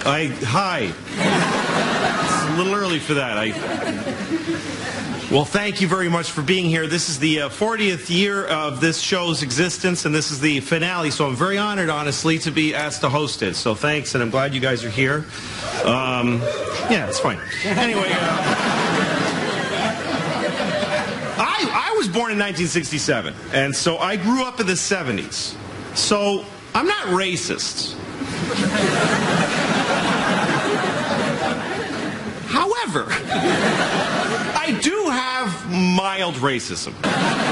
Hi. It's a little early for that. Well, thank you very much for being here. This is the 40th year of this show's existence, and this is the finale, so I'm very honored, honestly, to be asked to host it. So thanks, and I'm glad you guys are here. Yeah, it's fine. Anyway, I was born in 1967, and so I grew up in the 70s. So I'm not racist. However, I do have mild racism.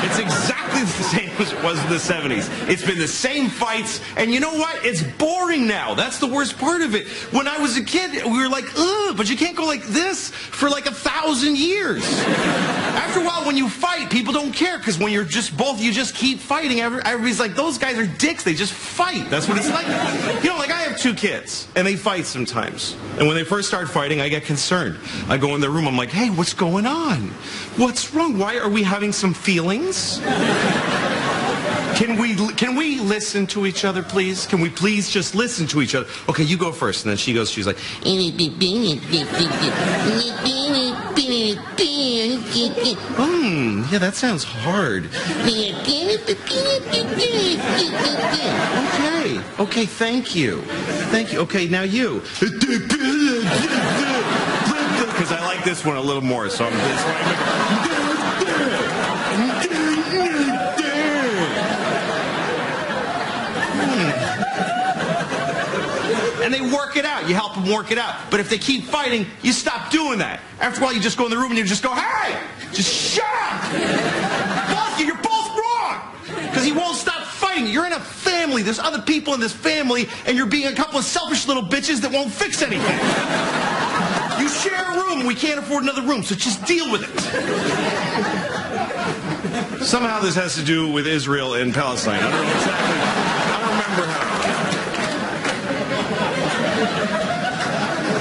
It's exactly the same as it was in the 70s. It's been the same fights, and you know what? It's boring now. That's the worst part of it. When I was a kid, we were like, ugh, but you can't go like this for like 1,000 years. After a while, when you fight, people don't care, because when you're just both, you just keep fighting. Everybody's like, those guys are dicks. They just fight. That's what it's like. You know, like I have 2 kids, and they fight sometimes. And when they first start fighting, I get concerned. I go in their room, I'm like, hey, what's going on? What's wrong? Why are we having some feelings? Can we listen to each other, please? Can we please just listen to each other? Okay, you go first. And then she goes, she's like, yeah, that sounds hard. Okay, thank you. Okay, now you. Because I like this one a little more, so that's why and they work it out. You help them work it out. But if they keep fighting, you stop doing that. After a while, you just go in the room and you just go, hey, just shut up. Both of you, you're both wrong. Because he won't stop fighting. You're in a family. There's other people in this family, and you're being a couple of selfish little bitches that won't fix anything. You share a room. We can't afford another room, so just deal with it. Somehow this has to do with Israel and Palestine. I don't know exactly. I don't remember how.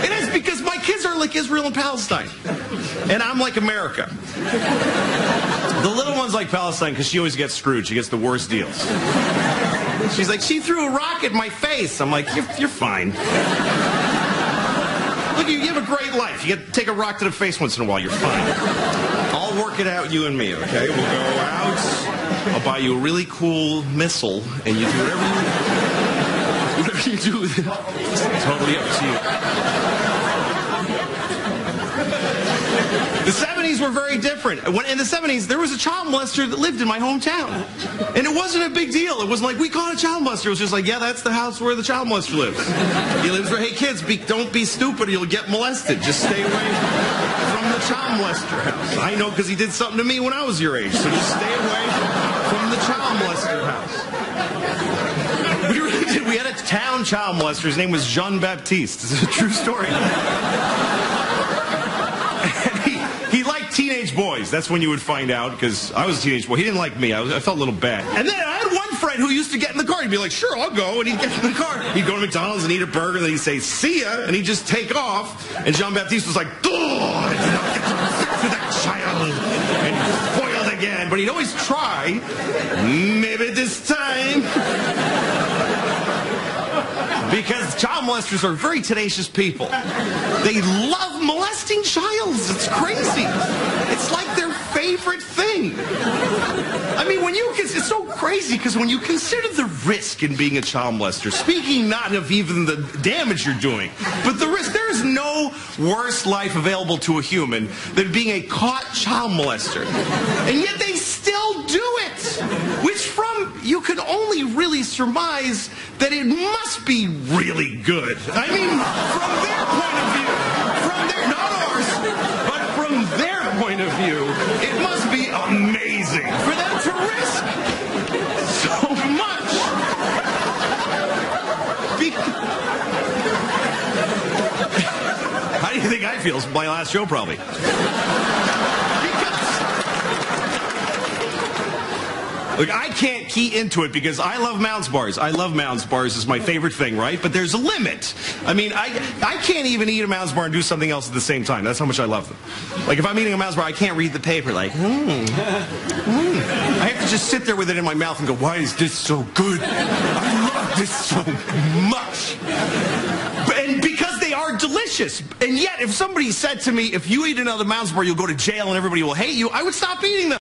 It is because my kids are like Israel and Palestine. And I'm like America. The little one's like Palestine because she always gets screwed. She gets the worst deals. She's like, she threw a rock at my face. I'm like, you're fine. Look, you have a great life. You get to take a rock to the face once in a while. You're fine. I'll work it out, you and me, okay? We'll go out. I'll buy you a really cool missile, and you do whatever you do with it. It's totally up to you. The 70s were very different. In the 70s, there was a child molester that lived in my hometown. And it wasn't a big deal. It wasn't like, we caught a child molester. It was just like, yeah, that's the house where the child molester lives. He lives where, hey, kids, don't be stupid or you'll get molested. Just stay away from the child molester house. I know because he did something to me when I was your age. So just stay away from the child molester house. We really did. We had a town child molester. His name was Jean Baptiste. It's a true story. He liked teenage boys. That's when you would find out, because I was a teenage boy. He didn't like me. I felt a little bad. And then I had one friend who used to get in the car. He'd be like, sure, I'll go. And he'd get in the car. He'd go to McDonald's and eat a burger. And then he'd say, see ya. And he'd just take off. And Jean-Baptiste was like, oh, I did not get to that child. And he foiled again. But he'd always try. Maybe this time. Because child molesters are very tenacious people. They love molesting childs. It's crazy. It's like their favorite thing. I mean, it's so crazy because when you consider the risk in being a child molester, speaking not of even the damage you're doing, but the risk, there's no worse life available to a human than being a caught child molester. And yet they still do it. Which you can only really surmise that it must be really good. I mean, from their point of view, not ours, but from their point of view, it must be amazing for them to risk so much. How do you think I feel? It's my last show, probably. Look, I can't key into it because I love Mounds bars. I love Mounds bars. It's my favorite thing, right? But there's a limit. I mean, I can't even eat a Mounds bar and do something else at the same time. That's how much I love them. Like, if I'm eating a Mounds bar, I can't read the paper like, I have to just sit there with it in my mouth and go, why is this so good? I love this so much. And because they delicious. And yet, if somebody said to me, if you eat another Mounds bar, you'll go to jail and everybody will hate you, I would stop eating them.